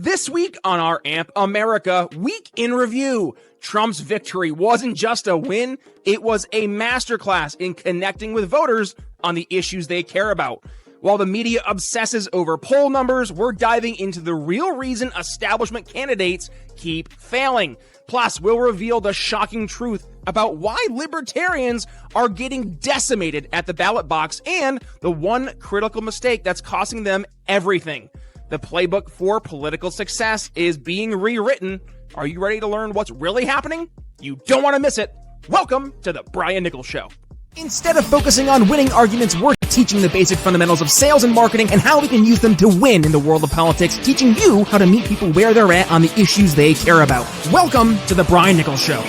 This week on our AMP America Week in Review, Trump's victory wasn't just a win, it was a masterclass in connecting with voters on the issues they care about. While the media obsesses over poll numbers, we're diving into the real reason establishment candidates keep failing. Plus, we'll reveal the shocking truth about why libertarians are getting decimated at the ballot box and the one critical mistake that's costing them everything. The playbook for political success is being rewritten. Are you ready to learn what's really happening? You don't want to miss it. Welcome to the Brian Nichols Show. Instead of focusing on winning arguments, we're teaching the basic fundamentals of sales and marketing and how we can use them to win in the world of politics, teaching you how to meet people where they're at on the issues they care about. Welcome to the Brian Nichols Show.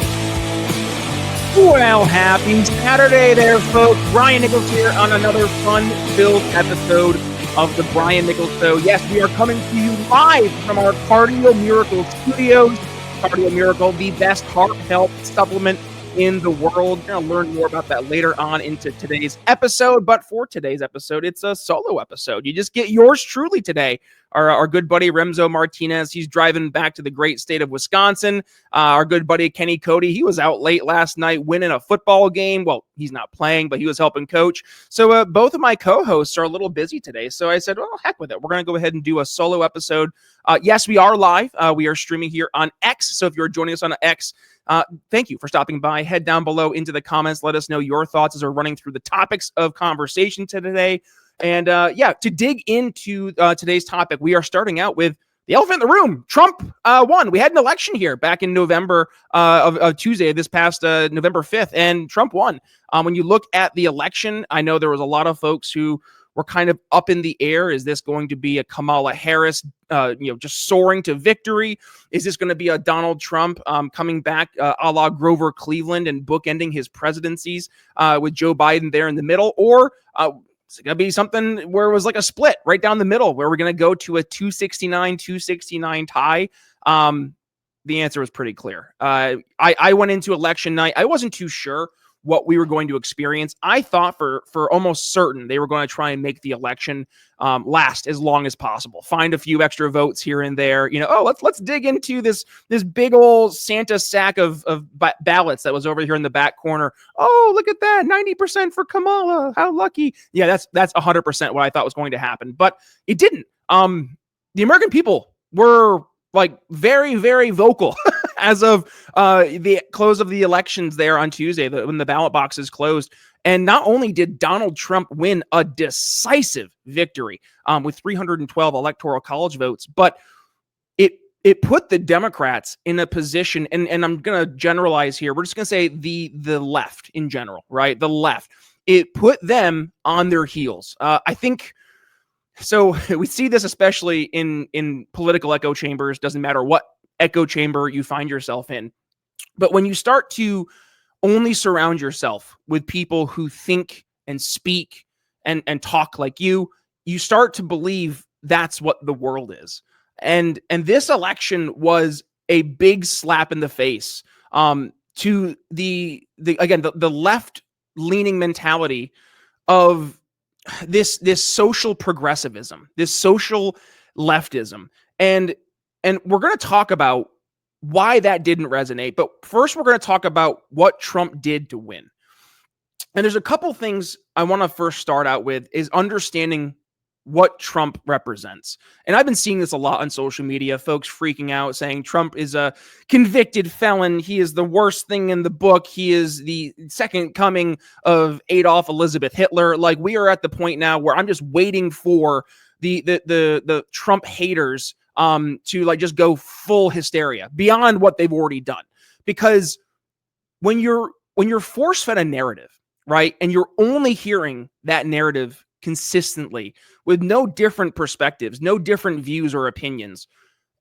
Well, happy Saturday there, folks. Brian Nichols here on another fun-filled episode of the Brian Nichols Show. Yes, we are coming to you live from our Cardio Miracle studios. Cardio Miracle, the best heart health supplement in the world. We're going to learn more about that later on into today's episode. But for today's episode, it's a solo episode. You just get yours truly today. Our good buddy Remzo Martinez, he's driving back to the great state of Wisconsin. Our good buddy Kenny Cody, he was out late last night winning a football game. Well, he's not playing, but he was helping coach. So both of my co-hosts are a little busy today. So I said, well, heck with it. We're going to go ahead and do a solo episode. Yes, we are live. We are streaming here on X. So if you're joining us on X, thank you for stopping by. Head down below into the comments. Let us know your thoughts as we're running through the topics of conversation today. And to dig into today's topic, we are starting out with the elephant in the room. Trump won. We had an election here back in November of Tuesday, this past November 5th, and Trump won. When you look at the election, I know there was a lot of folks who were kind of up in the air. Is this going to be a Kamala Harris, just soaring to victory? Is this going to be a Donald Trump coming back a la Grover Cleveland and bookending his presidencies with Joe Biden there in the middle? Or is it going to be something where it was like a split right down the middle, where we're going to go to a 269 tie? The answer was pretty clear. I went into election night. I wasn't too sure what we were going to experience. I thought for almost certain they were going to try and make the election last as long as possible. Find a few extra votes here and there. Let's dig into this big old Santa sack of ballots that was over here in the back corner. Oh, look at that, 90% for Kamala. How lucky! Yeah, that's 100% what I thought was going to happen, but it didn't. The American people were like very, very vocal as of the close of the elections there on Tuesday, when the ballot boxes closed. And not only did Donald Trump win a decisive victory with 312 electoral college votes, but it put the Democrats in a position, and I'm going to generalize here. We're just going to say the left in general, right? The left. It put them on their heels. I think. So we see this especially in political echo chambers. Doesn't matter what echo chamber you find yourself in. But when you start to only surround yourself with people who think and speak and talk like you start to believe that's what the world is. And this election was a big slap in the face to the left leaning mentality of this social progressivism, this social leftism. And we're going to talk about why that didn't resonate. But first, we're going to talk about what Trump did to win. And there's a couple things I want to first start out with is understanding what Trump represents. And I've been seeing this a lot on social media, folks freaking out, saying Trump is a convicted felon. He is the worst thing in the book. He is the second coming of Adolf Elizabeth Hitler. Like, we are at the point now where I'm just waiting for the Trump haters to like just go full hysteria beyond what they've already done. Because when you're force-fed a narrative, right, and you're only hearing that narrative consistently with no different perspectives, no different views or opinions,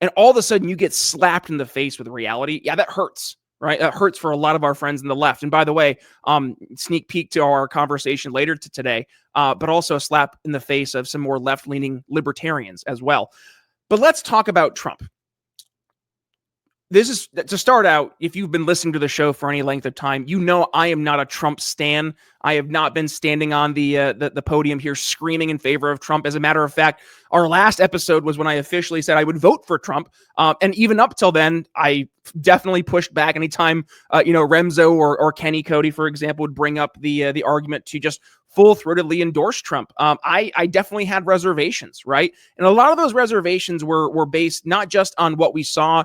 and all of a sudden you get slapped in the face with reality, yeah, that hurts, right? That hurts for a lot of our friends in the left. And by the way, sneak peek to our conversation later today, but also a slap in the face of some more left-leaning libertarians as well. But let's talk about Trump. this is to start out. If you've been listening to the show for any length of time, you know I am not a Trump stan. I have not been standing on the podium here screaming in favor of Trump. As a matter of fact, our last episode was when I officially said I would vote for Trump. And even up till then, I definitely pushed back anytime Remzo or Kenny Cody, for example, would bring up the argument to just full-throatedly endorse Trump. I definitely had reservations, right? And a lot of those reservations were based not just on what we saw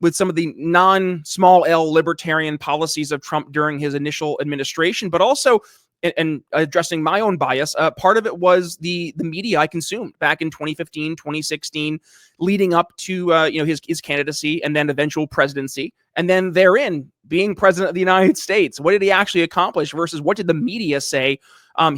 with some of the non-small L libertarian policies of Trump during his initial administration, but also, and addressing my own bias, part of it was the media I consumed back in 2015, 2016, leading up to his candidacy and then eventual presidency, and then therein being president of the United States. What did he actually accomplish versus what did the media say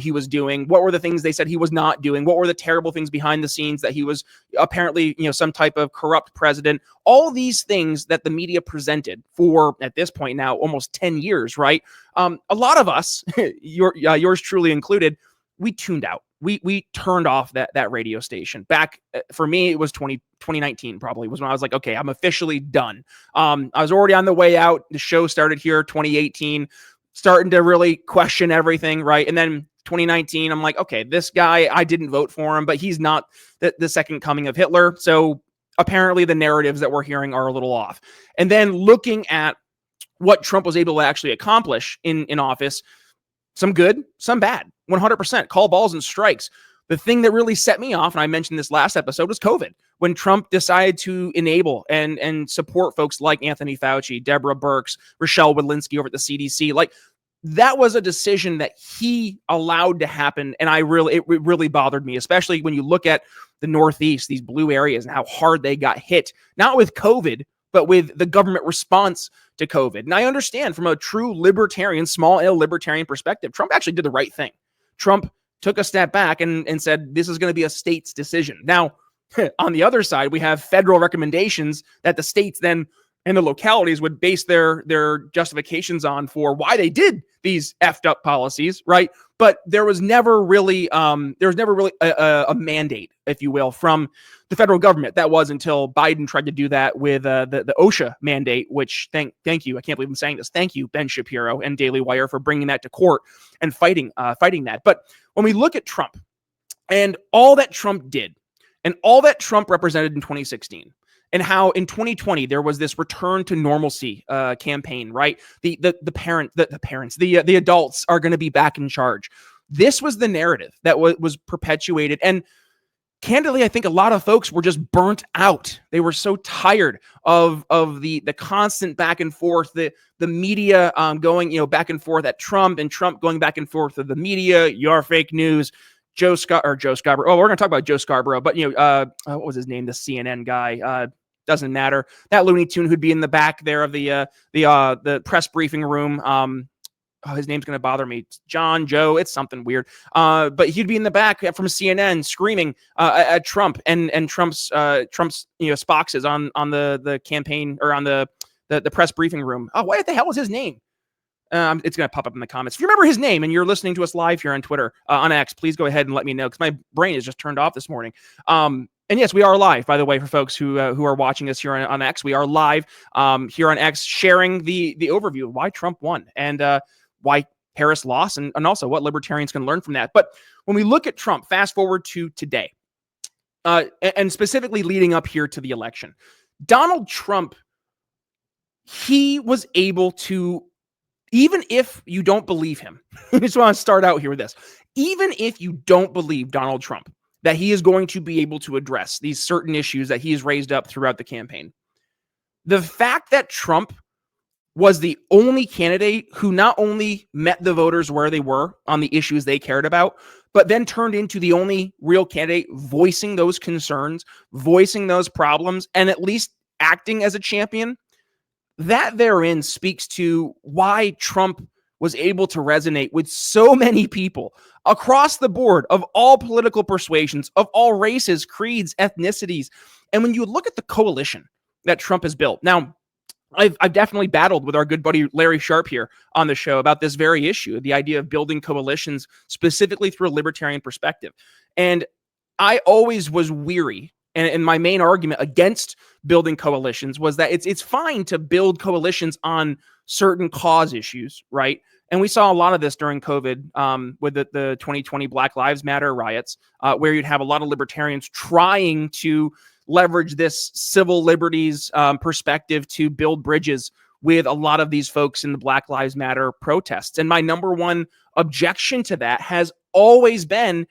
he was doing? What were the things they said he was not doing? What were the terrible things behind the scenes that he was apparently, some type of corrupt president? All these things that the media presented for, at this point now, almost 10 years, right? A lot of us, yours truly included, we tuned out. We turned off that radio station. Back, for me, it was 2019 probably was when I was like, okay, I'm officially done. I was already on the way out. The show started here 2018. Starting to really question everything, right? And then 2019, I'm like, okay, this guy, I didn't vote for him, but he's not the second coming of Hitler. So apparently the narratives that we're hearing are a little off. And then looking at what Trump was able to actually accomplish in office, some good, some bad, 100%, call balls and strikes. The thing that really set me off, and I mentioned this last episode, was COVID. When Trump decided to enable and support folks like Anthony Fauci, Deborah Birx, Rochelle Walensky over at the CDC, like that was a decision that he allowed to happen. And it really bothered me, especially when you look at the Northeast, these blue areas, and how hard they got hit, not with COVID, but with the government response to COVID. And I understand from a true libertarian, small L libertarian perspective, Trump actually did the right thing. Trump took a step back and said, this is going to be a state's decision. Now, on the other side, we have federal recommendations that the states then and the localities would base their justifications on for why they did these effed up policies, right? But there was never really a mandate, if you will, from the federal government. That was until Biden tried to do that with the OSHA mandate, which thank you. I can't believe I'm saying this. Thank you, Ben Shapiro and Daily Wire, for bringing that to court and fighting that. But when we look at Trump and all that Trump did and all that Trump represented in 2016, and how in 2020 there was this return to normalcy campaign, right? The adults are going to be back in charge. This was the narrative that was perpetuated. And candidly, I think a lot of folks were just burnt out. They were so tired of the constant back and forth, the media going back and forth at Trump, and Trump going back and forth with the media. Your fake news. Joe Scarborough. Oh, we're going to talk about Joe Scarborough, but what was his name? The CNN guy. Doesn't matter. That Looney Tune who'd be in the back there of the press briefing room. His name's going to bother me. Joe. It's something weird. But he'd be in the back from CNN screaming at Trump and Trump's boxes on the campaign or on the press briefing room. Oh, what the hell was his name? It's going to pop up in the comments. If you remember his name and you're listening to us live here on Twitter, on X, please go ahead and let me know, because my brain is just turned off this morning. And yes, we are live, by the way, for folks who are watching us here on X. We are live here on X, sharing the overview of why Trump won and why Harris lost, and also what libertarians can learn from that. But when we look at Trump, fast forward to today, and specifically leading up here to the election, Donald Trump, he was able to, even if you don't believe him, I just want to start out here with this. Even if you don't believe Donald Trump, that he is going to be able to address these certain issues that he has raised up throughout the campaign, the fact that Trump was the only candidate who not only met the voters where they were on the issues they cared about, but then turned into the only real candidate voicing those concerns, voicing those problems, and at least acting as a champion, that therein speaks to why Trump was able to resonate with so many people across the board of all political persuasions, of all races, creeds, ethnicities. And when you look at the coalition that Trump has built, now, I've definitely battled with our good buddy Larry Sharp here on the show about this very issue, the idea of building coalitions specifically through a libertarian perspective. And I always was weary And my main argument against building coalitions was that it's fine to build coalitions on certain cause issues, right? And we saw a lot of this during COVID with the 2020 Black Lives Matter riots, where you'd have a lot of libertarians trying to leverage this civil liberties perspective to build bridges with a lot of these folks in the Black Lives Matter protests. And my number one objection to that has always been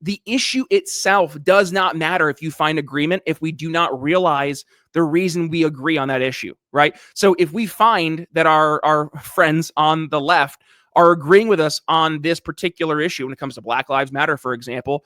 the issue itself does not matter if you find agreement if we do not realize the reason we agree on that issue, right? So if we find that our friends on the left are agreeing with us on this particular issue when it comes to Black Lives Matter, for example,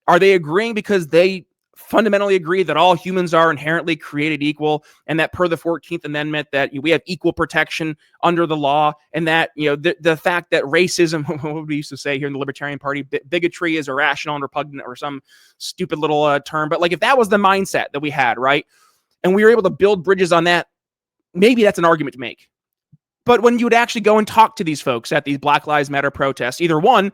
are they agreeing because they fundamentally agree that all humans are inherently created equal and that per the 14th Amendment that we have equal protection under the law, and that the fact that racism, what we used to say here in the Libertarian Party, bigotry is irrational and repugnant or some stupid little term, but like if that was the mindset that we had, right, and we were able to build bridges on that, maybe that's an argument to make. But when you would actually go and talk to these folks at these Black Lives Matter protests, either one,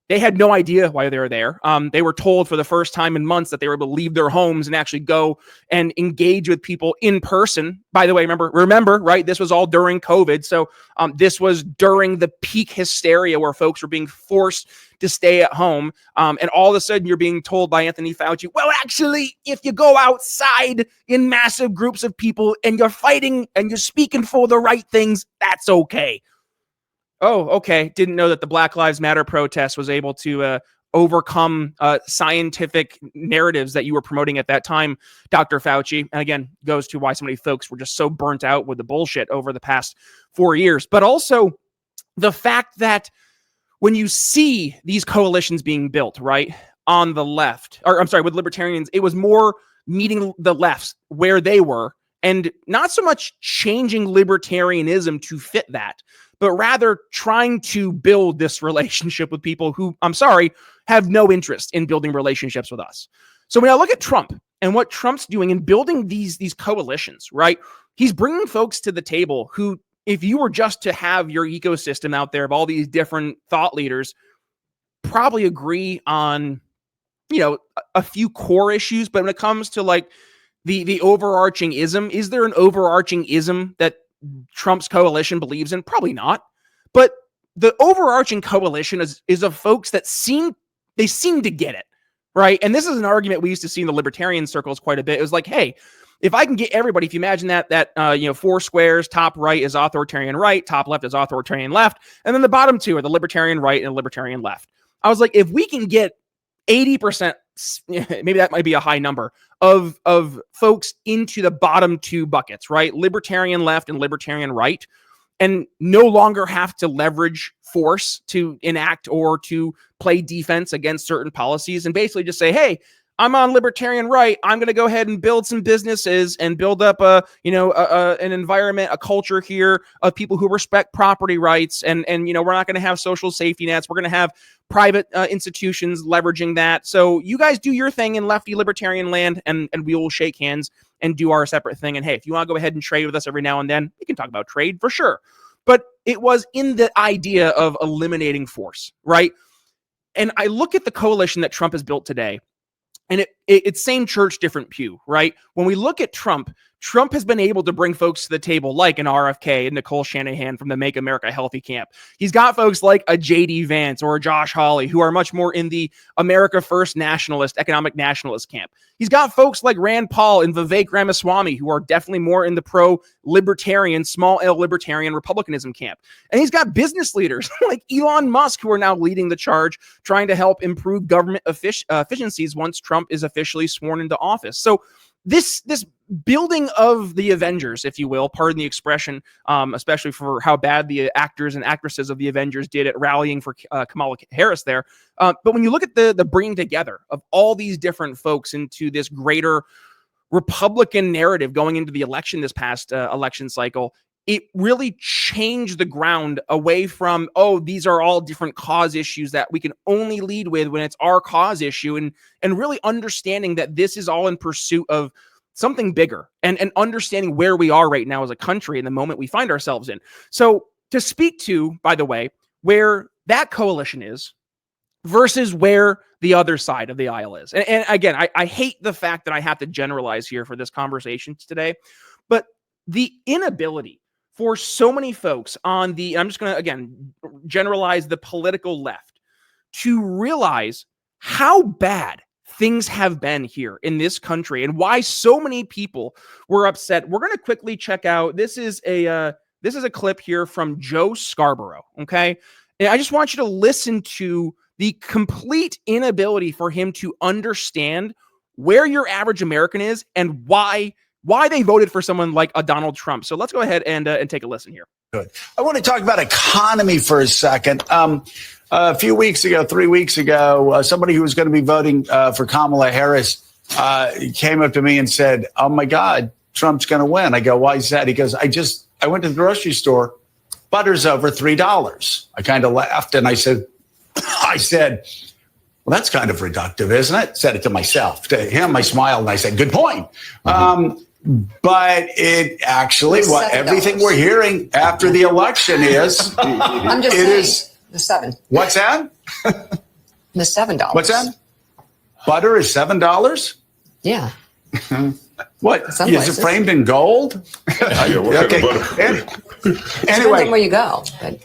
they had no idea why they were there. They were told for the first time in months that they were able to leave their homes and actually go and engage with people in person. By the way, remember, right? This was all during COVID. So this was during the peak hysteria where folks were being forced to stay at home. And all of a sudden you're being told by Anthony Fauci, well, actually, if you go outside in massive groups of people and you're fighting and you're speaking for the right things, that's okay. Oh, okay. Didn't know that the Black Lives Matter protest was able to overcome scientific narratives that you were promoting at that time, Dr. Fauci. And again, goes to why so many folks were just so burnt out with the bullshit over the past 4 years. But also the fact that when you see these coalitions being built, right, on the left, or I'm sorry, with libertarians, it was more meeting the lefts where they were and not so much changing libertarianism to fit that, but rather trying to build this relationship with people who, I'm sorry, have no interest in building relationships with us. So when I look at Trump and what Trump's doing in building these coalitions, right, he's bringing folks to the table who, if you were just to have your ecosystem out there of all these different thought leaders, probably agree on, a few core issues. But when it comes to like the overarching ism, is there an overarching ism that Trump's coalition believes in? Probably not. But the overarching coalition is of folks that seem to get it, right? And this is an argument we used to see in the libertarian circles quite a bit. It was like, hey, if I can get everybody, if you imagine that four squares, top right is authoritarian right, top left is authoritarian left, and then the bottom two are the libertarian right and the libertarian left. I was like, if we can get 80%, maybe that might be a high number, of folks into the bottom two buckets, right? Libertarian left and libertarian right, and no longer have to leverage force to enact or to play defense against certain policies, and basically just say, hey, I'm on libertarian right. I'm going to go ahead and build some businesses and build up an environment, a culture here of people who respect property rights. And we're not going to have social safety nets. We're going to have private institutions leveraging that. So you guys do your thing in lefty libertarian land, and we will shake hands and do our separate thing. And hey, if you want to go ahead and trade with us every now and then, we can talk about trade for sure. But it was in the idea of eliminating force, right? And I look at the coalition that Trump has built today, and it's same church, different pew, right? When we look at Trump has been able to bring folks to the table like an RFK and Nicole Shanahan from the Make America Healthy camp. He's got folks like a J.D. Vance or a Josh Hawley who are much more in the America First nationalist, economic nationalist camp. He's got folks like Rand Paul and Vivek Ramaswamy who are definitely more in the pro-libertarian, small L libertarian republicanism camp. And he's got business leaders like Elon Musk who are now leading the charge, trying to help improve government efficiencies once Trump is officially sworn into office. So this building of the Avengers, if you will, pardon the expression, especially for how bad the actors and actresses of the Avengers did at rallying for Kamala Harris there. But when you look at the bringing together of all these different folks into this greater Republican narrative going into the election this past election cycle, it really changed the ground away from, oh, these are all different cause issues that we can only lead with when it's our cause issue, and really understanding that this is all in pursuit of something bigger and understanding where we are right now as a country in the moment we find ourselves in. So to speak to, by the way, where that coalition is versus where the other side of the aisle is. And again, I hate the fact that I have to generalize here for this conversation today, but the inability for so many folks on the, I'm just going to, again, generalize the political left to realize how bad things have been here in this country and why so many people were upset. We're going to quickly check out, this is a clip here from Joe Scarborough, okay? And I just want you to listen to the complete inability for him to understand where your average American is and why they voted for someone like a Donald Trump. So let's go ahead and take a listen here. Good. I want to talk about economy for a second. A few weeks ago, 3 weeks ago, somebody who was going to be voting for Kamala Harris came up to me and said, "Oh my God, Trump's going to win." I go, "Why is that?" He goes, I went to the grocery store. Butter's over $3. I kind of laughed and I said, "Well, that's kind of reductive, isn't it?" Said it to myself. To him, I smiled and I said, "Good point." But it actually, what everything we're hearing after the election is, I'm just saying, is the $7. What's that? The $7. What's that? Butter is $7? Yeah. What? Some Is places. it framed in gold? Okay. Anyway, Where you go. But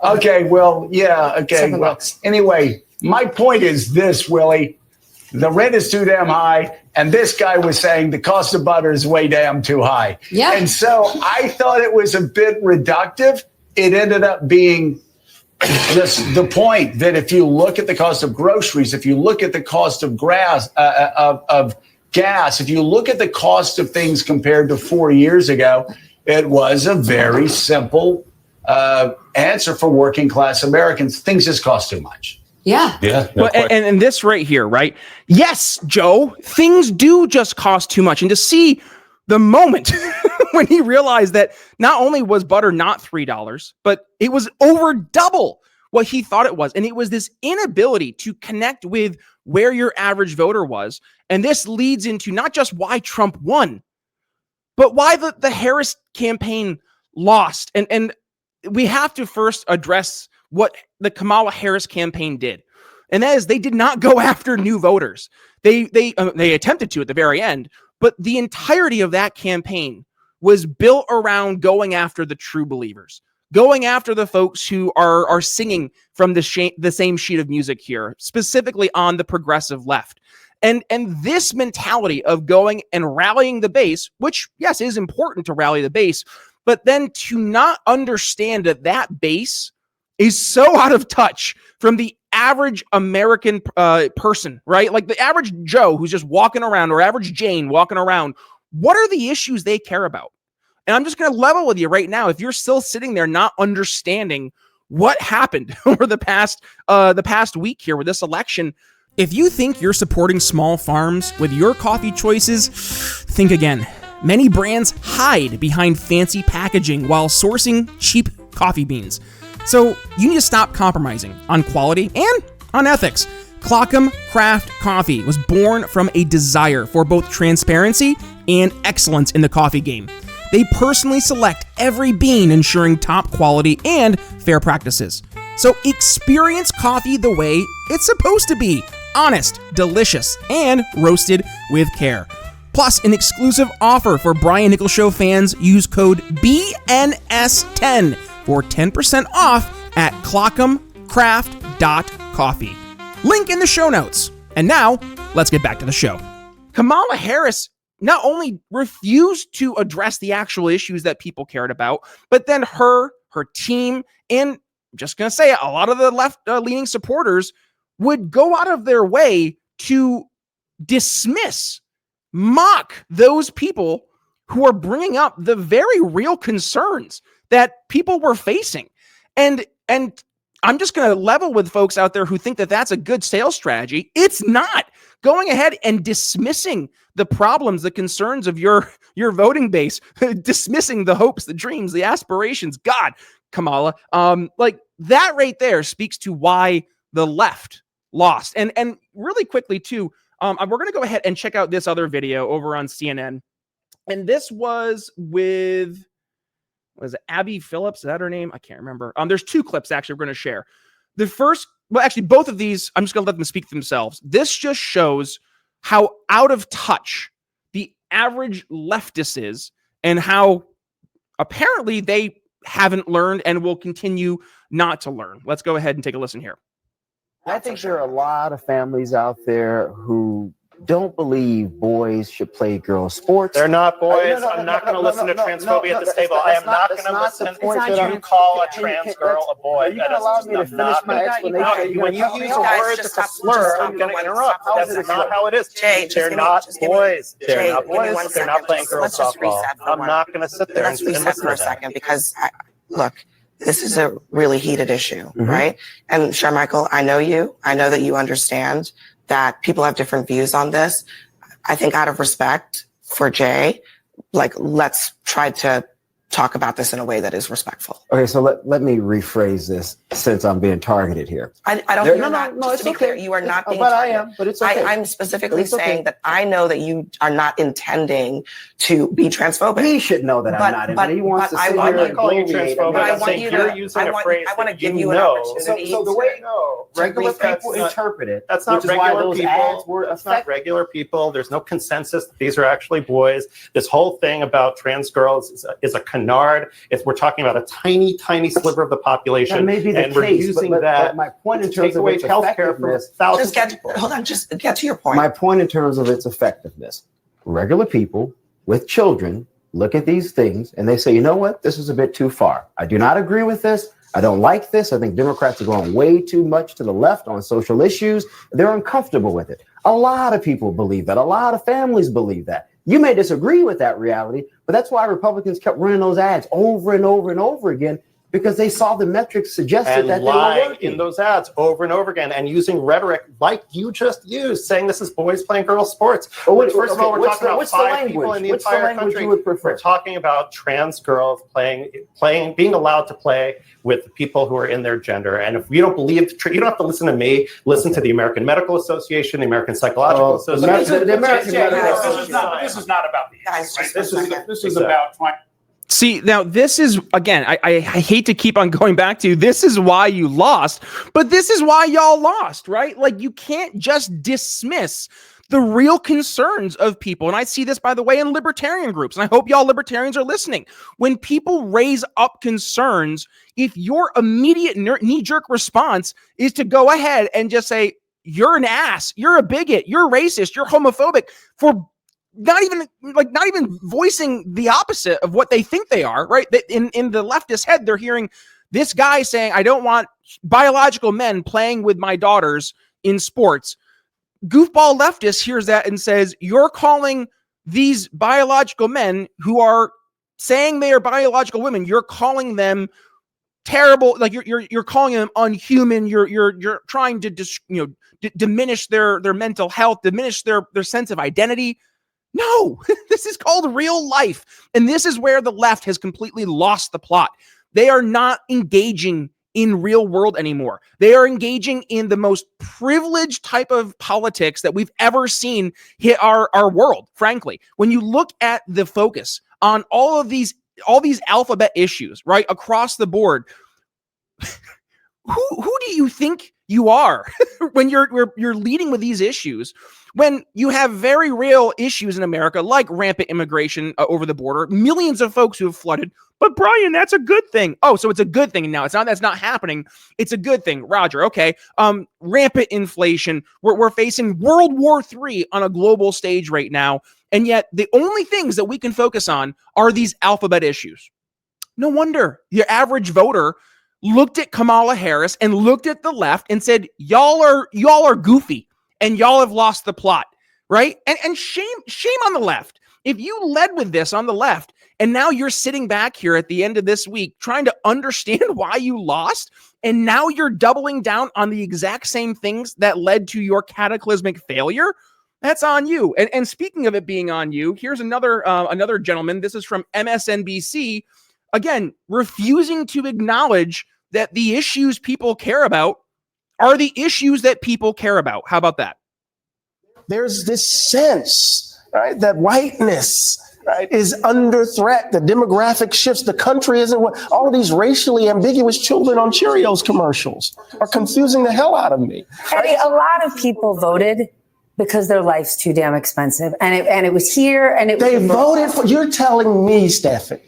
okay. Well, yeah. Okay. Well, $7. anyway, my point is this, Willie. The rent is too damn high, and this guy was saying the cost of butter is way damn too high. Yeah. And so I thought it was a bit reductive. It ended up being the point that if you look at the cost of groceries, if you look at the cost of gas, if you look at the cost of things compared to 4 years ago, it was a very simple answer for working class Americans. Things just cost too much. yeah. Yeah. Well, and this right here, right? Yes, Joe, things do just cost too much. And to see the moment when he realized that not only was butter not $3, but it was over double what he thought it was. And it was this inability to connect with where your average voter was. And this leads into not just why Trump won, but why the Harris campaign lost. And we have to first address what the Kamala Harris campaign did. And that is they did not go after new voters. They attempted to at the very end, but the entirety of that campaign was built around going after the true believers, going after the folks who are singing from the same sheet of music here, specifically on the progressive left. And this mentality of going and rallying the base, which, yes, is important to rally the base, but then to not understand that base is so out of touch from the average American person, right? Like the average Joe who's just walking around, or average Jane walking around. What are the issues they care about? And I'm just going to level with you right now. If you're still sitting there not understanding what happened over the past week here with this election, If you think you're supporting small farms with your coffee choices, think again. Many brands hide behind fancy packaging while sourcing cheap coffee beans. So you need to stop compromising on quality and on ethics. Clockham Craft Coffee was born from a desire for both transparency and excellence in the coffee game. They personally select every bean, ensuring top quality and fair practices. So experience coffee the way it's supposed to be. Honest, delicious, and roasted with care. Plus, an exclusive offer for Brian Nichols Show fans. Use code BNS10 for 10% off at clockhamcraft.coffee. Link in the show notes. And now, let's get back to the show. Kamala Harris not only refused to address the actual issues that people cared about, but then her team, and I'm just going to say a lot of the left-leaning supporters would go out of their way to dismiss, mock those people who are bringing up the very real concerns that people were facing. And I'm just going to level with folks out there who think that that's a good sales strategy. It's not. Going ahead and dismissing the problems, the concerns of your voting base, dismissing the hopes, the dreams, the aspirations. God, Kamala, like that right there speaks to why the left lost. And really quickly too, we're going to go ahead and check out this other video over on CNN. And this was with, was it Abby Phillips? Is that her name? I can't remember. There's two clips actually we're going to share. The first well, actually, both of these, I'm just going to let them speak for themselves. This just shows how out of touch the average leftist is and how apparently they haven't learned and will continue not to learn. Let's go ahead and take a listen here. I think there are a lot of families out there who don't believe boys should play girls' sports. They're not boys. I'm not going to listen to transphobia at this table. I am not going to listen to you call a trans girl a boy. You can allow me to finish my explanation. When you use a word that's a slur, I'm going to interrupt. That's not how it is. They're not boys. They're not boys. They're not playing girls softball. I'm not going to sit there and listen for a second because, look, this is a really heated issue, right? And Sharmichael, I know you. I know that you understand that people have different views on this. I think out of respect for Jay, let's try to talk about this in a way that is respectful. Okay, so let me rephrase this since I'm being targeted here. I don't. Just to be clear, you are not being targeted. I am, but it's okay. I'm specifically saying that I know that you are not intending to be transphobic. He should know that I'm not. But he wants to sit here and call you transphobic. I'm saying you're using a phrase that you know. So the way regular people interpret it, that's not regular people. That's not regular people. There's no consensus that these are actually boys. This whole thing about trans girls is a canard. We're talking about a tiny, tiny sliver of the population. That may be the and we're case, using but that my point in to terms take of away its healthcare from thousands of people. Hold on, just get to your point. My point in terms of its effectiveness. Regular people with children look at these things and they say, you know what? This is a bit too far. I do not agree with this. I don't like this. I think Democrats are going way too much to the left on social issues. They're uncomfortable with it. A lot of people believe that. A lot of families believe that. You may disagree with that reality, but that's why Republicans kept running those ads over and over and over again, because they saw the metrics suggested that they were working in those ads over and over again and using rhetoric like you just used, saying this is boys playing girls sports. First of all, we're talking about 5 people in the entire country. We're talking about trans girls being allowed to play with people who are in their gender. And if you don't believe, you don't have to listen to me. Listen to the American Medical Association, the American Psychological Association. This is not about the issue. This is about trying. See, now this is, again, I hate to keep on going back to, this is why you lost, but this is why y'all lost, right? Like, you can't just dismiss the real concerns of people. And I see this, by the way, in libertarian groups. And I hope y'all libertarians are listening. When people raise up concerns, if your immediate knee-jerk response is to go ahead and just say, you're an ass, you're a bigot, you're racist, you're homophobic, for not even voicing the opposite of what they think they are, right? In the leftist head, they're hearing this guy saying, I don't want biological men playing with my daughters in sports. Goofball leftist hears that and says, you're calling these biological men who are saying they are biological women, you're calling them terrible, like you're calling them unhuman, you're trying to diminish their mental health, diminish their sense of identity. No, this is called real life. And this is where the left has completely lost the plot. They are not engaging in real world anymore. They are engaging in the most privileged type of politics that we've ever seen hit our world, frankly. When you look at the focus on all these alphabet issues, right, across the board, who do you think you are when you're leading with these issues? When you have very real issues in America, like rampant immigration over the border, millions of folks who have flooded. But Brian, that's a good thing. Oh, so it's a good thing now. It's not, that's not happening. It's a good thing. Roger. Okay. Rampant inflation. We're facing World War III on a global stage right now. And yet the only things that we can focus on are these alphabet issues. No wonder your average voter looked at Kamala Harris and looked at the left and said, y'all are goofy. And y'all have lost the plot, right? And shame on the left. If you led with this on the left, and now you're sitting back here at the end of this week trying to understand why you lost, and now you're doubling down on the exact same things that led to your cataclysmic failure, that's on you. And speaking of it being on you, here's another gentleman. This is from MSNBC. Again, refusing to acknowledge that the issues people care about are the issues that people care about. How about that? There's this sense, right, that whiteness right, is under threat. The demographic shifts. The country isn't what all of these racially ambiguous children on Cheerios commercials are confusing the hell out of me. Eddie, a lot of people voted because their life's too damn expensive. And it was here and it They voted for, you're telling me, Stephanie,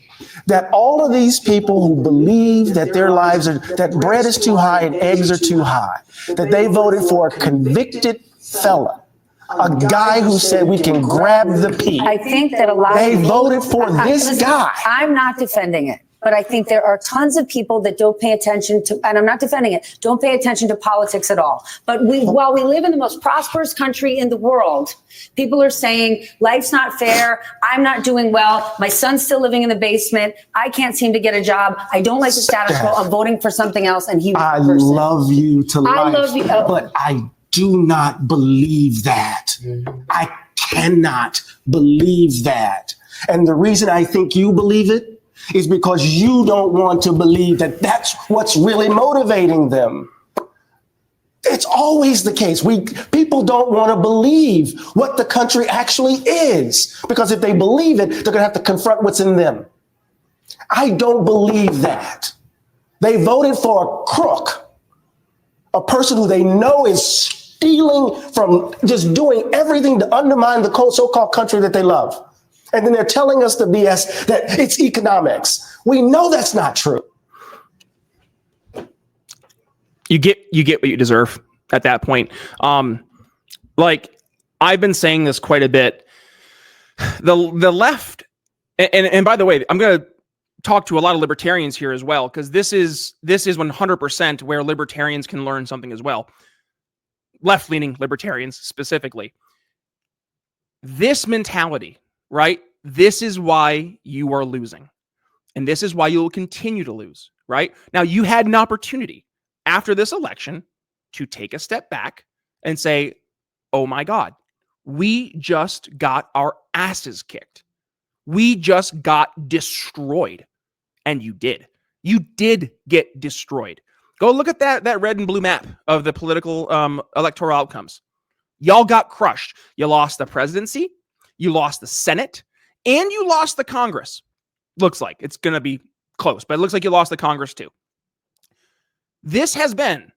that all of these people who believe that their lives are, that bread is too high and eggs are too high, that they voted for a convicted felon, a guy who said we can grab the pea. I think that a lot they of people, voted for this guy. I'm not defending it, but I think there are tons of people that don't pay attention to, and I'm not defending it, don't pay attention to politics at all. But while we live in the most prosperous country in the world, people are saying life's not fair. I'm not doing well. My son's still living in the basement. I can't seem to get a job. I don't like the status quo. I'm voting for something else. And I love you to life. I love you. But I do not believe that. I cannot believe that. And the reason I think you believe it is because you don't want to believe that that's what's really motivating them. It's always the case. People don't want to believe what the country actually is, because if they believe it, they're going to have to confront what's in them. I don't believe that. They voted for a crook, a person who they know is stealing from, just doing everything to undermine the so-called country that they love. And then they're telling us the BS that it's economics. We know that's not true. You get what you deserve at that point. Like I've been saying this quite a bit. The left, and by the way, I'm going to talk to a lot of libertarians here as well, because this is 100% where libertarians can learn something as well. Left-leaning libertarians specifically. This mentality, right? This is why you are losing. And this is why you will continue to lose, right? Now, you had an opportunity after this election to take a step back and say, oh my God, we just got our asses kicked. We just got destroyed. And you did. You did get destroyed. Go look at that red and blue map of the political electoral outcomes. Y'all got crushed. You lost the presidency, you lost the Senate, and you lost the Congress. Looks like it's going to be close, but it looks like you lost the Congress too. This has been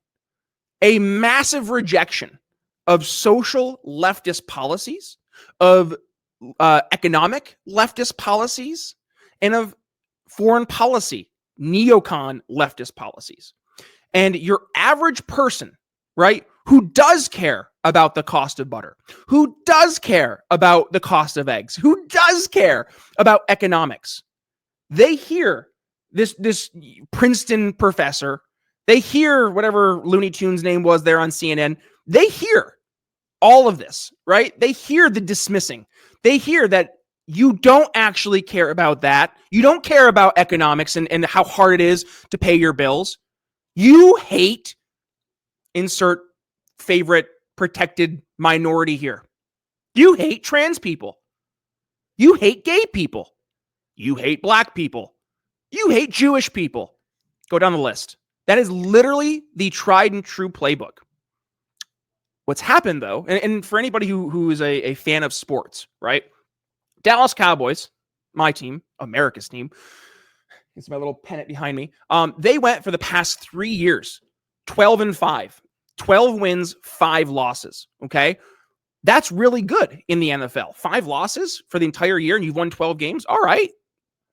a massive rejection of social leftist policies, of economic leftist policies, and of foreign policy, neocon leftist policies. And your average person, right, who does care about the cost of butter, who does care about the cost of eggs, who does care about economics, they hear this Princeton professor, they hear whatever Looney Tunes name was there on CNN, they hear all of this, right? They hear the dismissing. They hear that you don't actually care about that. You don't care about economics and how hard it is to pay your bills. You hate, insert favorite protected minority here. You hate trans people. You hate gay people. You hate black people. You hate Jewish people. Go down the list. That is literally the tried and true playbook. What's happened, though, and for anybody who is a fan of sports, right? Dallas Cowboys, my team, America's team, it's my little pennant behind me. They went for the past 3 years, 12-5, 12 wins, 5 losses. Okay. That's really good in the NFL. 5 losses for the entire year and you've won 12 games. All right.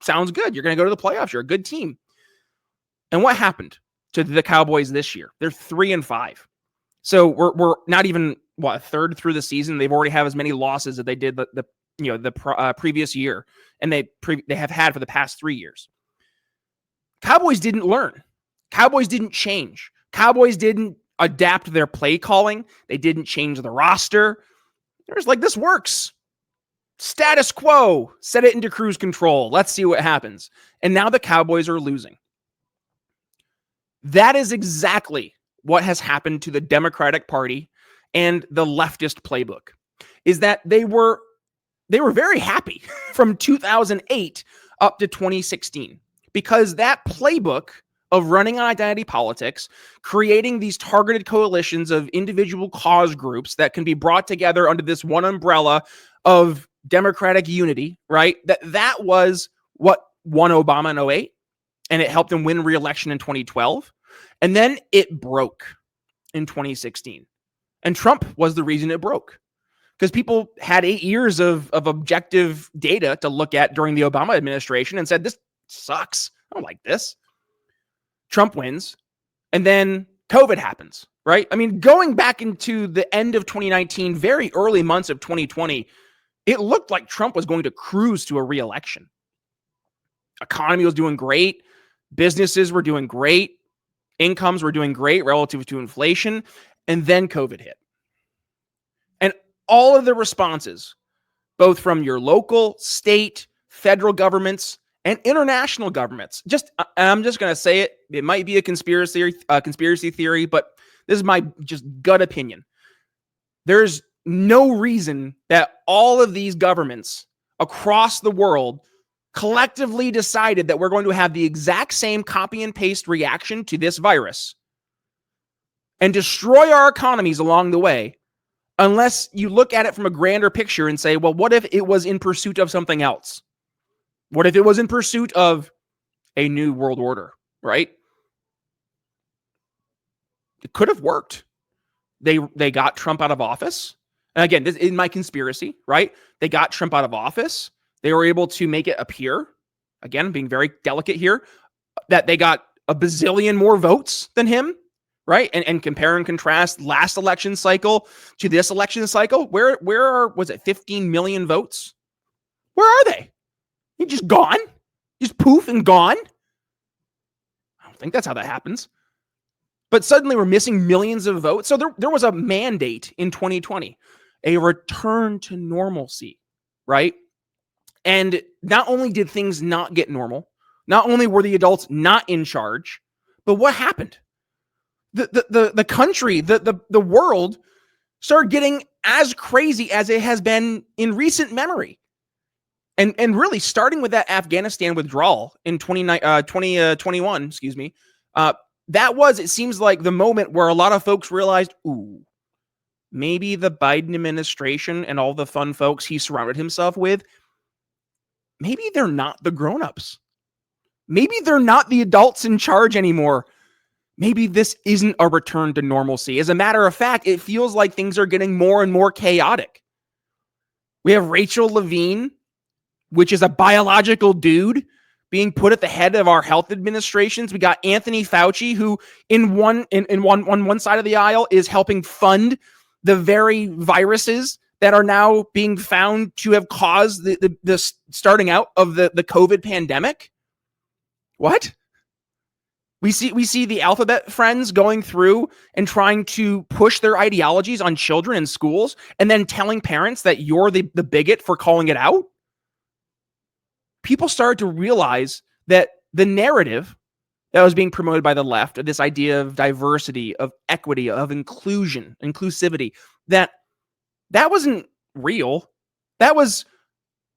Sounds good. You're going to go to the playoffs. You're a good team. And what happened to the Cowboys this year? They're 3-5. So we're not even a third through the season. They've already have as many losses that they did the previous year, and they have had for the past 3 years. Cowboys didn't learn. Cowboys didn't change. Cowboys didn't adapt their play calling. They didn't change the roster. There's like, this works. Status quo. Set it into cruise control. Let's see what happens. And now the Cowboys are losing. That is exactly what has happened to the Democratic Party and the leftist playbook, is that they were very happy from 2008 up to 2016, because that playbook of running on identity politics, creating these targeted coalitions of individual cause groups that can be brought together under this one umbrella of Democratic unity, right? That was what won Obama in 2008, and it helped him win re-election in 2012. And then it broke in 2016. And Trump was the reason it broke, because people had 8 years of objective data to look at during the Obama administration and said, this sucks. I don't like this. Trump wins. And then COVID happens, right? I mean, going back into the end of 2019, very early months of 2020, it looked like Trump was going to cruise to a re-election. Economy was doing great. Businesses were doing great. Incomes were doing great relative to inflation. And then COVID hit. And all of the responses, both from your local, state, federal governments, and international governments, I'm just going to say it. It might be a conspiracy theory, but this is my just gut opinion. There's no reason that all of these governments across the world collectively decided that we're going to have the exact same copy and paste reaction to this virus and destroy our economies along the way, unless you look at it from a grander picture and say, well, what if it was in pursuit of something else? What if it was in pursuit of a new world order, right? It could have worked. They got Trump out of office. And again, this is my conspiracy, right? They got Trump out of office. They were able to make it appear, again, being very delicate here, that they got a bazillion more votes than him, right? And compare and contrast last election cycle to this election cycle. Where was it 15 million votes? Where are they? He just gone? Just poof and gone? I don't think that's how that happens. But suddenly we're missing millions of votes. So there was a mandate in 2020, a return to normalcy, right? And not only did things not get normal, not only were the adults not in charge, but what happened? The country, the world started getting as crazy as it has been in recent memory. And really starting with that Afghanistan withdrawal in 2021, excuse me, that was, it seems like, the moment where a lot of folks realized, ooh, maybe the Biden administration and all the fun folks he surrounded himself with, maybe they're not the grown-ups. Maybe they're not the adults in charge anymore. Maybe this isn't a return to normalcy. As a matter of fact, it feels like things are getting more and more chaotic. We have Rachel Levine, which is a biological dude, being put at the head of our health administrations. We got Anthony Fauci, who on one side of the aisle is helping fund the very viruses that are now being found to have caused the starting out of the COVID pandemic. What? We see the alphabet friends going through and trying to push their ideologies on children in schools and then telling parents that you're the bigot for calling it out. People started to realize that the narrative that was being promoted by the left, of this idea of diversity, of equity, of inclusivity, that wasn't real. That was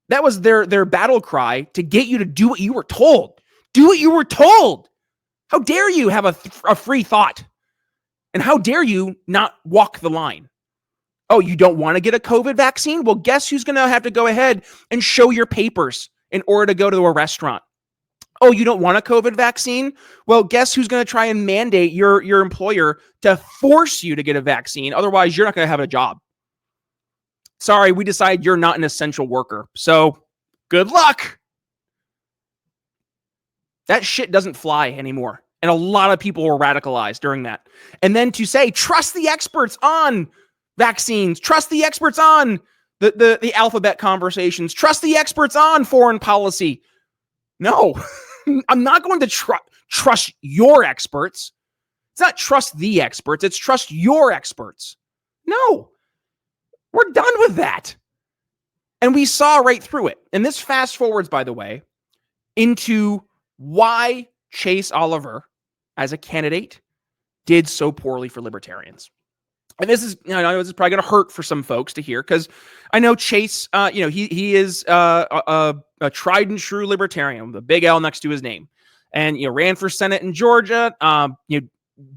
their battle cry to get you to do what you were told. Do what you were told. How dare you have a free thought? And how dare you not walk the line? Oh, you don't want to get a COVID vaccine? Well, guess who's going to have to go ahead and show your papers in order to go to a restaurant? Oh, you don't want a COVID vaccine? Well, guess who's going to try and mandate your employer to force you to get a vaccine? Otherwise, you're not going to have a job. Sorry, we decide you're not an essential worker. So good luck. That shit doesn't fly anymore. And a lot of people were radicalized during that. And then to say, trust the experts on vaccines, trust the experts on the alphabet conversations, trust the experts on foreign policy. No, I'm not going to trust your experts. It's not trust the experts. It's trust your experts. No, we're done with that. And we saw right through it. And this fast forwards, by the way, into why Chase Oliver, as a candidate, did so poorly for libertarians. And this is, I know this is probably going to hurt for some folks to hear, because I know Chase, he is a tried and true libertarian with a big L next to his name, and ran for Senate in Georgia.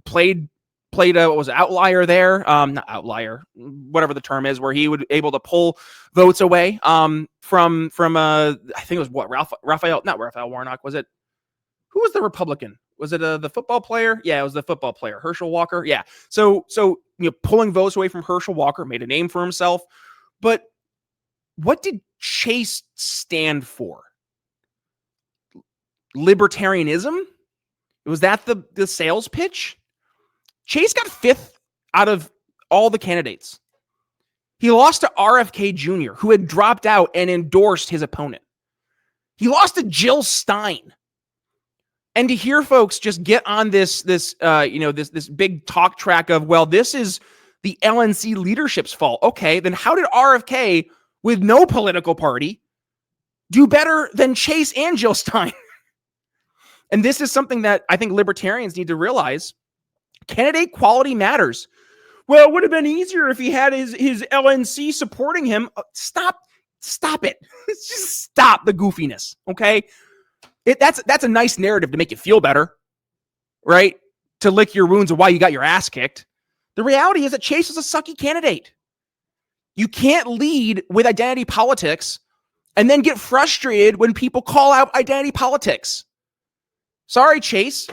Played played a, what was it, outlier there? Not outlier, whatever the term is, where he would able to pull votes away from I think it was what, not Raphael Warnock, was it? Who was the Republican? Was it the football player? Yeah, it was the football player, Herschel Walker. Yeah. So pulling votes away from Herschel Walker, made a name for himself. But what did Chase stand for? Libertarianism? Was that the sales pitch? Chase got 5th out of all the candidates. He lost to RFK Jr., who had dropped out and endorsed his opponent. He lost to Jill Stein. And to hear folks just get on this big talk track of, well, this is the LNC leadership's fault. Okay, then how did RFK, with no political party, do better than Chase and Jill Stein? And this is something that I think libertarians need to realize. Candidate quality matters. Well, it would have been easier if he had his LNC supporting him. Stop it. Just stop the goofiness, okay? That's a nice narrative to make you feel better, right? To lick your wounds of why you got your ass kicked. The reality is that Chase is a sucky candidate. You can't lead with identity politics and then get frustrated when people call out identity politics. Sorry, Chase.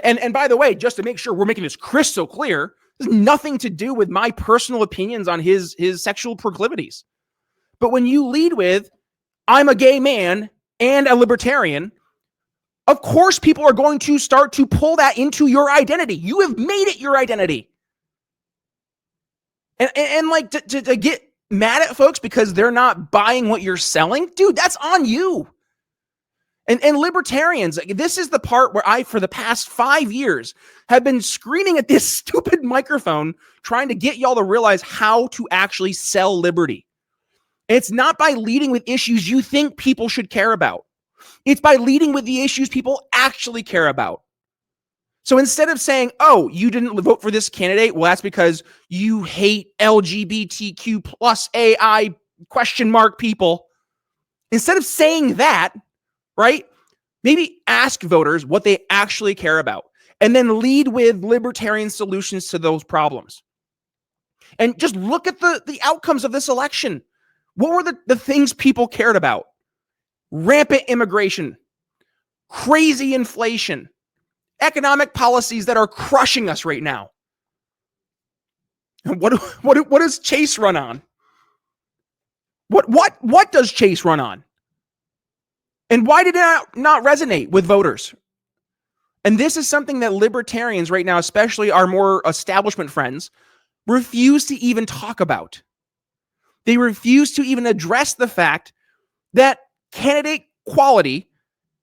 And by the way, just to make sure we're making this crystal clear, this has nothing to do with my personal opinions on his sexual proclivities. But when you lead with, I'm a gay man and a libertarian, of course people are going to start to pull that into your identity. You have made it your identity. And like to get mad at folks because they're not buying what you're selling, dude, that's on you. And libertarians, this is the part where I, for the past 5 years, have been screaming at this stupid microphone, trying to get y'all to realize how to actually sell liberty. It's not by leading with issues you think people should care about. It's by leading with the issues people actually care about. So instead of saying, oh, you didn't vote for this candidate, well, that's because you hate LGBTQ plus AI ? People. Instead of saying that, right? Maybe ask voters what they actually care about and then lead with libertarian solutions to those problems. And just look at the outcomes of this election. What were the things people cared about? Rampant immigration, crazy inflation, economic policies that are crushing us right now. What does Chase run on? What does Chase run on? And why did it not resonate with voters? And this is something that libertarians right now, especially our more establishment friends, refuse to even talk about. They refuse to even address the fact that candidate quality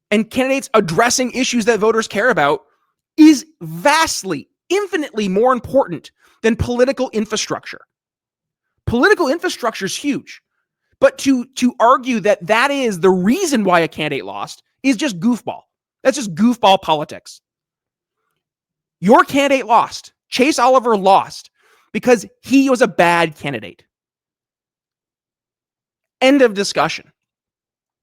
and candidates addressing issues that voters care about is vastly, infinitely more important than political infrastructure. Political infrastructure is huge. But to argue that is the reason why a candidate lost is just goofball. That's just goofball politics. Your candidate lost. Chase Oliver lost because he was a bad candidate. End of discussion.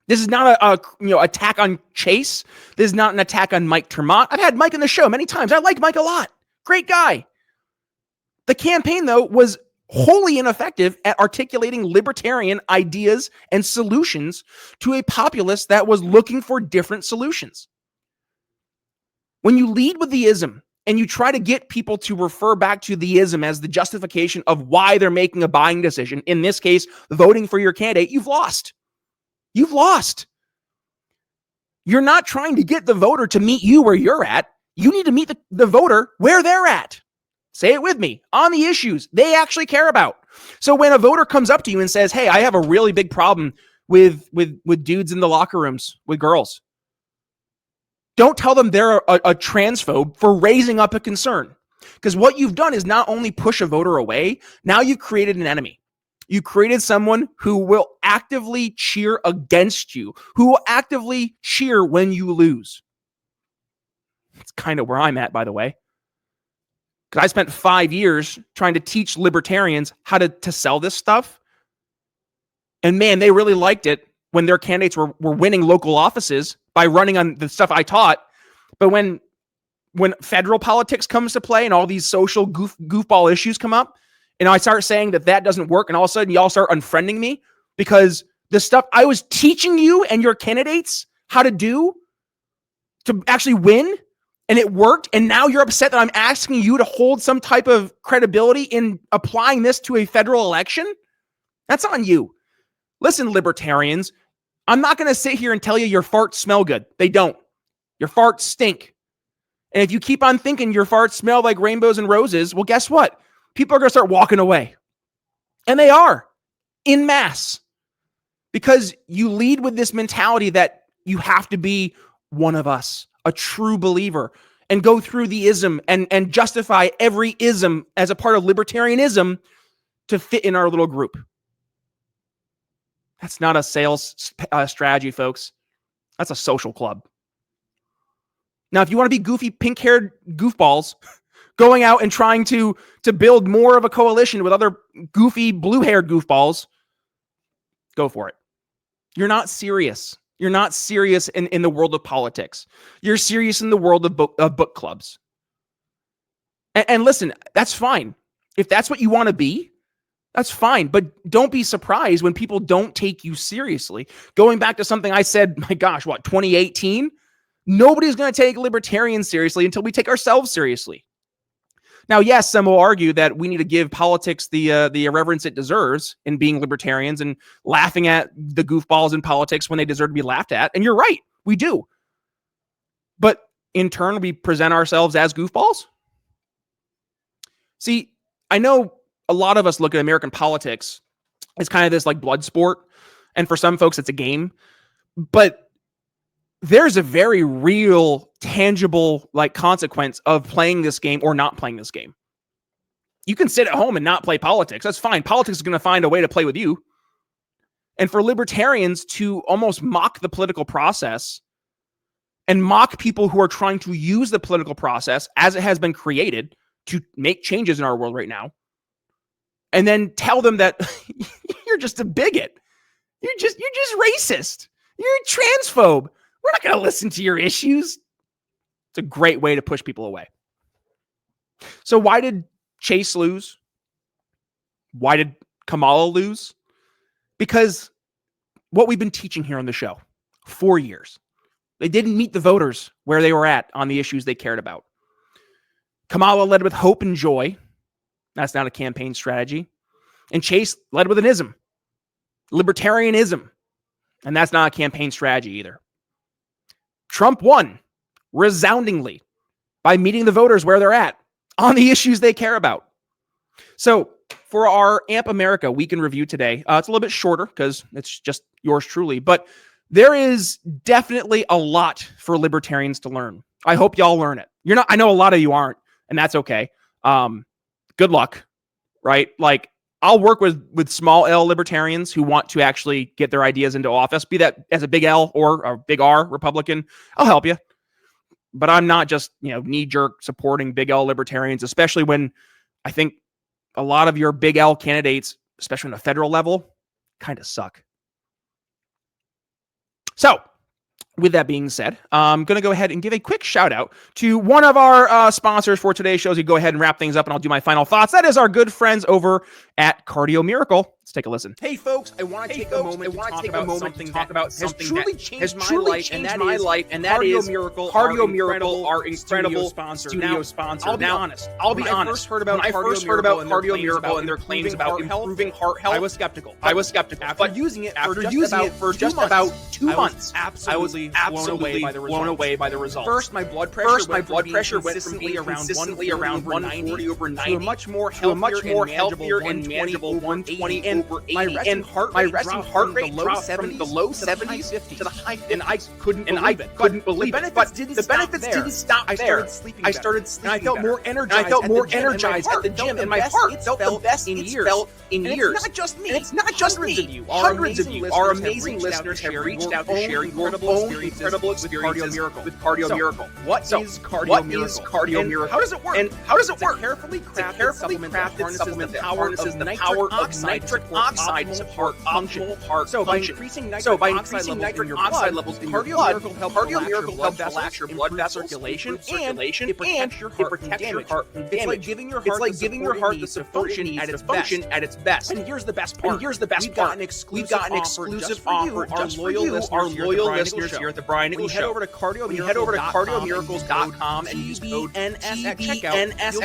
This is not a attack on Chase. This is not an attack on Mike Tremont. I've had Mike on the show many times. I like Mike a lot. Great guy. The campaign, though, was wholly ineffective at articulating libertarian ideas and solutions to a populace that was looking for different solutions. When you lead with the ism and you try to get people to refer back to the ism as the justification of why they're making a buying decision, in this case, voting for your candidate, you've lost. You've lost. You're not trying to get the voter to meet you where you're at. You need to meet the voter where they're at. Say it with me, on the issues they actually care about. So when a voter comes up to you and says, hey, I have a really big problem with dudes in the locker rooms, with girls, don't tell them they're a transphobe for raising up a concern. Because what you've done is not only push a voter away, now you've created an enemy. You created someone who will actively cheer against you, who will actively cheer when you lose. That's kind of where I'm at, by the way. Because I spent 5 years trying to teach libertarians how to sell this stuff. And man, they really liked it when their candidates were winning local offices by running on the stuff I taught. But when when federal politics comes to play and all these social goofball issues come up, and I start saying that doesn't work, and all of a sudden y'all start unfriending me because the stuff I was teaching you and your candidates how to do to actually win, and it worked, and now you're upset that I'm asking you to hold some type of credibility in applying this to a federal election? That's on you. Listen, libertarians, I'm not going to sit here and tell you your farts smell good. They don't. Your farts stink. And if you keep on thinking your farts smell like rainbows and roses, well, guess what? People are going to start walking away. And they are, en masse. Because you lead with this mentality that you have to be one of us, a true believer, and go through the ism and justify every ism as a part of libertarianism to fit in our little group. That's not a sales strategy, folks. That's a social club. Now, if you want to be goofy, pink-haired goofballs going out and trying to build more of a coalition with other goofy, blue-haired goofballs, go for it. You're not serious. You're not serious in the world of politics. You're serious in the world of book clubs. And listen, that's fine. If that's what you want to be, that's fine. But don't be surprised when people don't take you seriously. Going back to something I said, my gosh, 2018? Nobody's going to take libertarians seriously until we take ourselves seriously. Now, yes, some will argue that we need to give politics the irreverence it deserves in being libertarians and laughing at the goofballs in politics when they deserve to be laughed at. And you're right, we do. But in turn, we present ourselves as goofballs. See, I know a lot of us look at American politics as kind of this like blood sport. And for some folks, it's a game. But there's a very real, tangible like consequence of playing this game or not playing this game. You can sit at home and not play politics. That's fine. Politics is going to find a way to play with you. And for libertarians to almost mock the political process and mock people who are trying to use the political process as it has been created to make changes in our world right now, and then tell them that you're just a bigot. You're just racist. You're a transphobe. We're not going to listen to your issues. It's a great way to push people away. So why did Chase lose? Why did Kamala lose? Because what we've been teaching here on the show, 4 years, they didn't meet the voters where they were at on the issues they cared about. Kamala led with hope and joy. That's not a campaign strategy. And Chase led with an ism, libertarianism. And that's not a campaign strategy either. Trump won resoundingly by meeting the voters where they're at on the issues they care about. So for our AMP America Week in Review today, it's a little bit shorter because it's just yours truly, but there is definitely a lot for libertarians to learn. I hope y'all learn it. I know a lot of you aren't, and that's okay. Good luck, right? Like, I'll work with small L libertarians who want to actually get their ideas into office, be that as a big L or a big R Republican. I'll help you. But I'm not just, knee-jerk supporting big L libertarians, especially when I think a lot of your big L candidates, especially on a federal level, kind of suck. So, with that being said, I'm going to go ahead and give a quick shout out to one of our sponsors for today's shows. You go ahead and wrap things up and I'll do my final thoughts. That is our good friends over at Cardio Miracle. Let's take a listen. Hey folks, I want to take a moment to talk about something that has truly changed my life, and that is Cardio Miracle, our incredible studio sponsor. I'll be honest. When I first heard about Cardio Miracle and their claims about improving heart health, I was skeptical. After using it for just about 2 months, I was absolutely blown away by the results. First, my blood pressure went from being consistently around 140 over 90 to a much more healthier and manageable 120 over 80. And my resting heart rate dropped from the low 70s to the high 50s. And I couldn't believe it. But the benefits didn't stop there. I started sleeping and I felt more energized at the gym, and my heart felt the best in years. And it's not just me. Hundreds of you, our amazing listeners, have reached out to share your own incredible experiences with Cardio Miracle. What is Cardio Miracle? How does it work? It's a carefully crafted supplement that harnesses the power of nitric oxide to support optimal heart function. So by increasing nitric oxide levels in your blood, Cardio Miracle helps relax your blood vessels, circulation, and it protects your heart from damage. It's like giving your heart the support it needs to function at its best. And here's the best part. We've got an exclusive offer just for you, our loyal listeners here at the Brian Nichols Show. Head over to cardiomiracles.com and use code TBNS at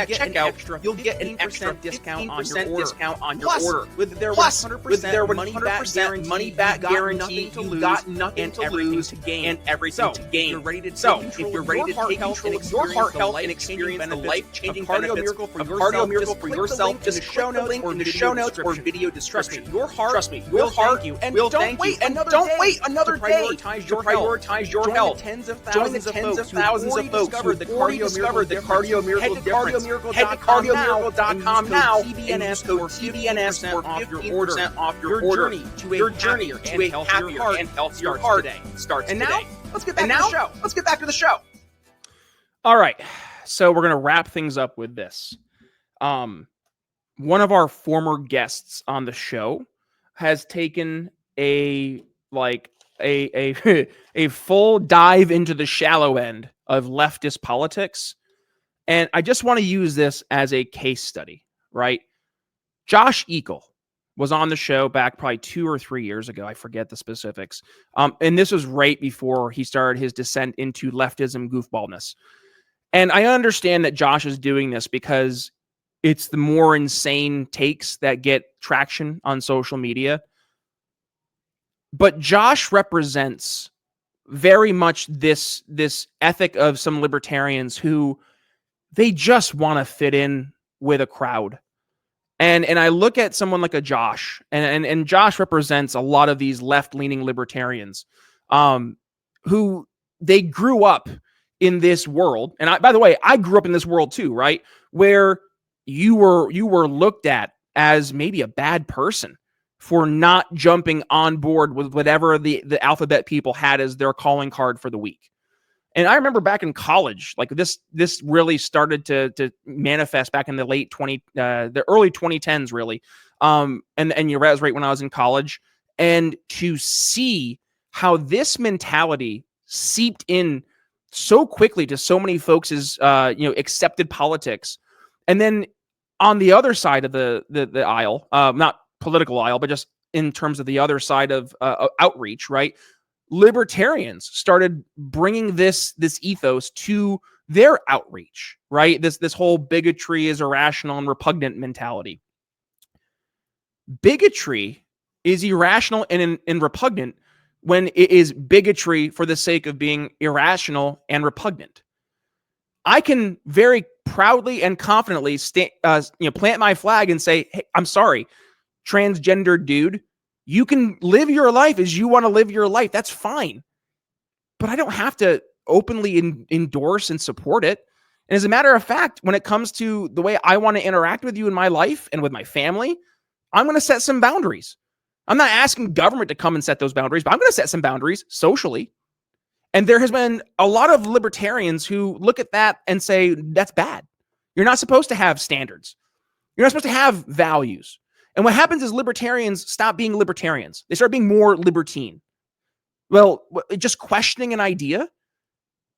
checkout. You'll get an extra 15% discount on your order. With their 100% money back guarantee, you've got nothing to lose and everything to gain. If you're ready to take control of your heart health and experience the life-changing benefits of Cardio Miracle for yourself, just click the link in the show notes or video description. Your heart will thank you. And don't wait another day to prioritize your health. Join the tens of thousands of folks who already discovered the Cardio Miracle difference. Head to cardiomiracle.com now and use code TBNS for 15% off your order. Your journey to a happier and healthier heart starts today. And now, let's get back to the show. All right. So we're going to wrap things up with this. One of our former guests on the show has taken a full dive into the shallow end of leftist politics. And I just want to use this as a case study, right? Josh Eagle was on the show back probably 2 or 3 years ago. I forget the specifics. And this was right before he started his descent into leftism goofballness. And I understand that Josh is doing this because it's the more insane takes that get traction on social media. But Josh represents very much this ethic of some libertarians who they just want to fit in with a crowd. And I look at someone like a Josh, and Josh represents a lot of these left-leaning libertarians who they grew up in this world. And by the way, I grew up in this world too, right? Where you were looked at as maybe a bad person for not jumping on board with whatever the alphabet people had as their calling card for the week. And I remember back in college, like this really started to manifest back in the the early 2010s, really. And that was right when I was in college. And to see how this mentality seeped in so quickly to so many folks' accepted politics. And then on the other side of the aisle, not political aisle, but just in terms of the other side of outreach, right? Libertarians started bringing this ethos to their outreach, right? This whole bigotry is irrational and repugnant mentality. Bigotry is irrational and repugnant when it is bigotry for the sake of being irrational and repugnant. I can very proudly and confidently plant my flag and say, hey, I'm sorry, transgender dude, you can live your life as you want to live your life. That's fine. But I don't have to openly endorse and support it. And as a matter of fact, when it comes to the way I want to interact with you in my life and with my family, I'm going to set some boundaries. I'm not asking government to come and set those boundaries, but I'm going to set some boundaries socially. And there has been a lot of libertarians who look at that and say, that's bad. You're not supposed to have standards. You're not supposed to have values. And what happens is libertarians stop being libertarians. They start being more libertine. Well, just questioning an idea?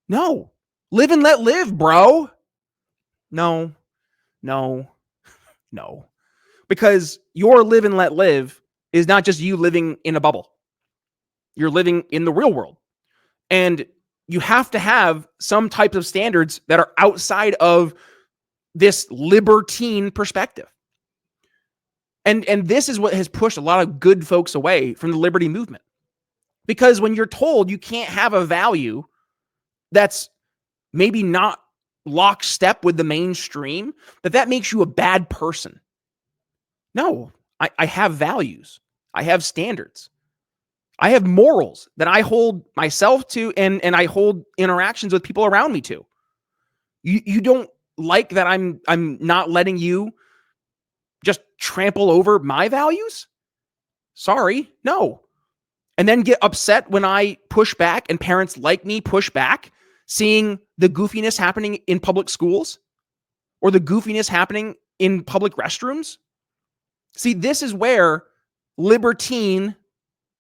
No. Live and let live, bro. No. Because your live and let live is not just you living in a bubble. You're living in the real world. And you have to have some types of standards that are outside of this libertine perspective. And this is what has pushed a lot of good folks away from the liberty movement. Because when you're told you can't have a value that's maybe not lockstep with the mainstream, that makes you a bad person. No, I have values. I have standards. I have morals that I hold myself to and I hold interactions with people around me to. You don't like that I'm not letting you just trample over my values? Sorry, no. And then get upset when I push back and parents like me push back, seeing the goofiness happening in public schools or the goofiness happening in public restrooms. See, this is where libertine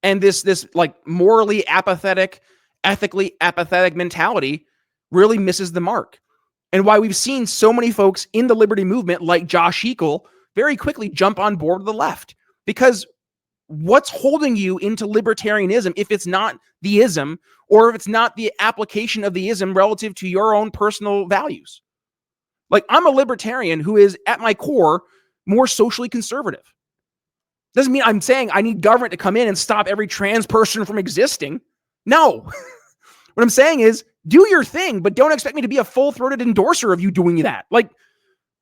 and this like morally apathetic, ethically apathetic mentality really misses the mark. And why we've seen so many folks in the liberty movement, like Josh Eagle, very quickly jump on board with the left. Because what's holding you into libertarianism if it's not the ism, or if it's not the application of the ism relative to your own personal values? Like, I'm a libertarian who is, at my core, more socially conservative. Doesn't mean I'm saying I need government to come in and stop every trans person from existing. No. What I'm saying is, do your thing, but don't expect me to be a full-throated endorser of you doing that. Like,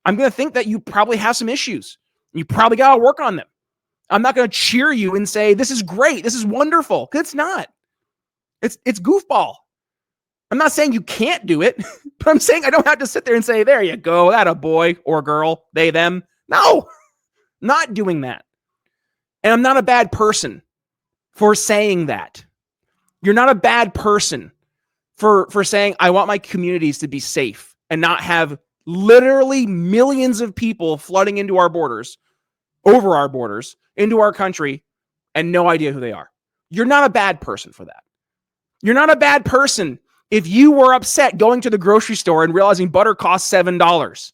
I'm going to think that you probably have some issues. You probably got to work on them. I'm not going to cheer you and say, this is great, this is wonderful. It's not. It's goofball. I'm not saying you can't do it, but I'm saying I don't have to sit there and say, there you go, that a boy or girl, they, them. No, not doing that. And I'm not a bad person for saying that. You're not a bad person for saying, I want my communities to be safe and not have literally millions of people flooding into our borders, over our borders, into our country, and no idea who they are. You're not a bad person for that. You're not a bad person if you were upset going to the grocery store and realizing butter costs $7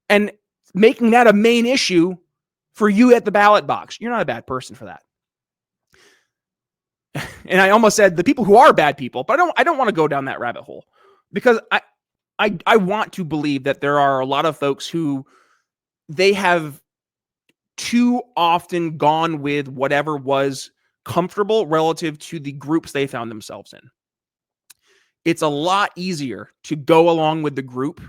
and making that a main issue for you at the ballot box. You're not a bad person for that. And I almost said the people who are bad people, but I don't want to go down that rabbit hole, because I want to believe that there are a lot of folks who they have too often gone with whatever was comfortable relative to the groups they found themselves in. It's a lot easier to go along with the group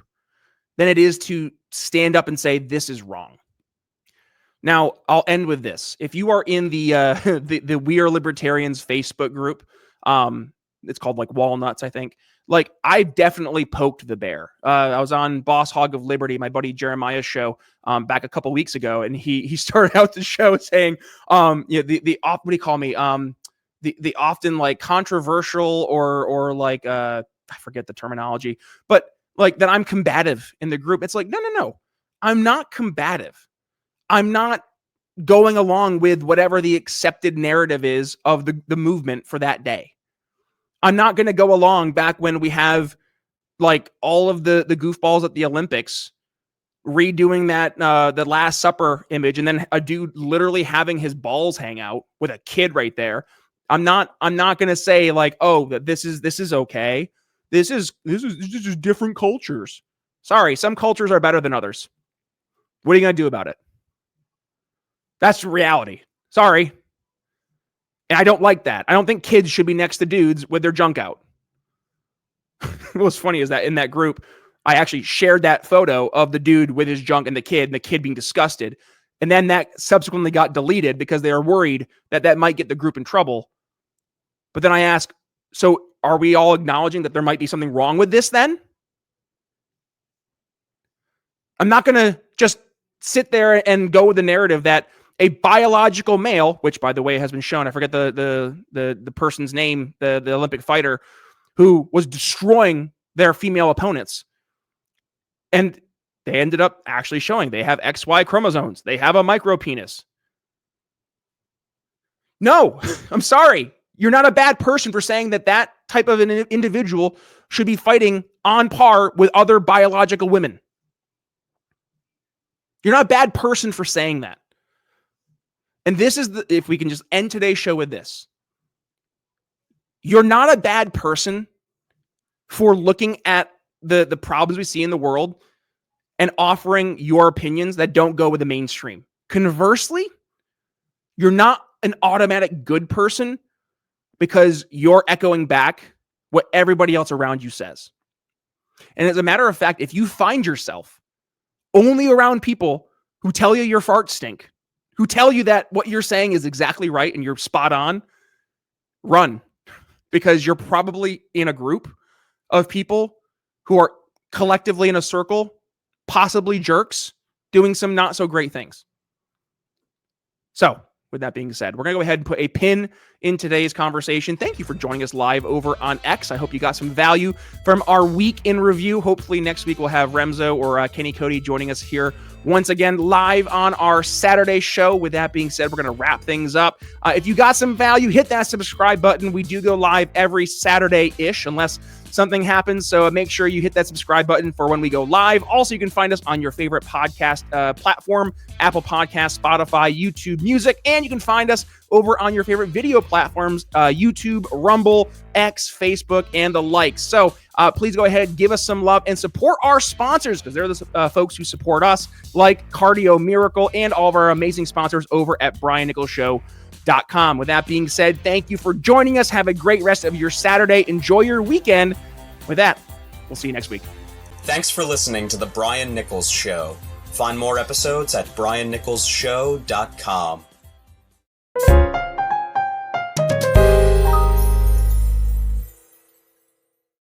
than it is to stand up and say, this is wrong. Now, I'll end with this. If you are in the We Are Libertarians Facebook group, it's called like Walnuts, I think. Like, I definitely poked the bear. I was on Boss Hog of Liberty, my buddy Jeremiah's show, back a couple weeks ago, and he started out the show saying, what do you call me? The often like controversial or like I forget the terminology, but like that I'm combative in the group. It's like, no, I'm not combative. I'm not going along with whatever the accepted narrative is of the movement for that day. I'm not going to go along back when we have like all of the goofballs at the Olympics redoing that the Last Supper image, and then a dude literally having his balls hang out with a kid right there. I'm not going to say like, oh, that this is okay. This is different cultures. Sorry, some cultures are better than others. What are you going to do about it? That's reality. Sorry. And I don't like that. I don't think kids should be next to dudes with their junk out. What's funny is that in that group, I actually shared that photo of the dude with his junk and the kid being disgusted. And then that subsequently got deleted because they were worried that might get the group in trouble. But then I asked, so are we all acknowledging that there might be something wrong with this then? I'm not going to just sit there and go with the narrative that a biological male, which by the way has been shown, I forget the person's name, the Olympic fighter who was destroying their female opponents. And they ended up actually showing they have XY chromosomes. They have a micro penis. No, I'm sorry. You're not a bad person for saying that type of an individual should be fighting on par with other biological women. You're not a bad person for saying that. And this is if we can just end today's show with this. You're not a bad person for looking at the problems we see in the world and offering your opinions that don't go with the mainstream. Conversely, you're not an automatic good person because you're echoing back what everybody else around you says. And as a matter of fact, if you find yourself only around people who tell you your farts stink, who tell you that what you're saying is exactly right and you're spot on, run. Because you're probably in a group of people who are collectively in a circle, possibly jerks, doing some not so great things. So with that being said, we're going to go ahead and put a pin in today's conversation. Thank you for joining us live over on X. I hope you got some value from our week in review. Hopefully next week we'll have Remzo or Kenny Cody joining us here once again live on our Saturday show. With that being said, we're going to wrap things up. If you got some value, hit that subscribe button. We do go live every Saturday-ish unless something happens. So make sure you hit that subscribe button for when we go live. Also, you can find us on your favorite podcast platform, Apple Podcasts, Spotify, YouTube Music, and you can find us over on your favorite video platforms, YouTube, Rumble, X, Facebook, and the like. So please go ahead, give us some love, and support our sponsors, because they're the folks who support us, like Cardio Miracle and all of our amazing sponsors over at BrianNicholsShow.com. With that being said, thank you for joining us. Have a great rest of your Saturday. Enjoy your weekend. With that, we'll see you next week. Thanks for listening to The Brian Nichols Show. Find more episodes at BrianNicholsShow.com.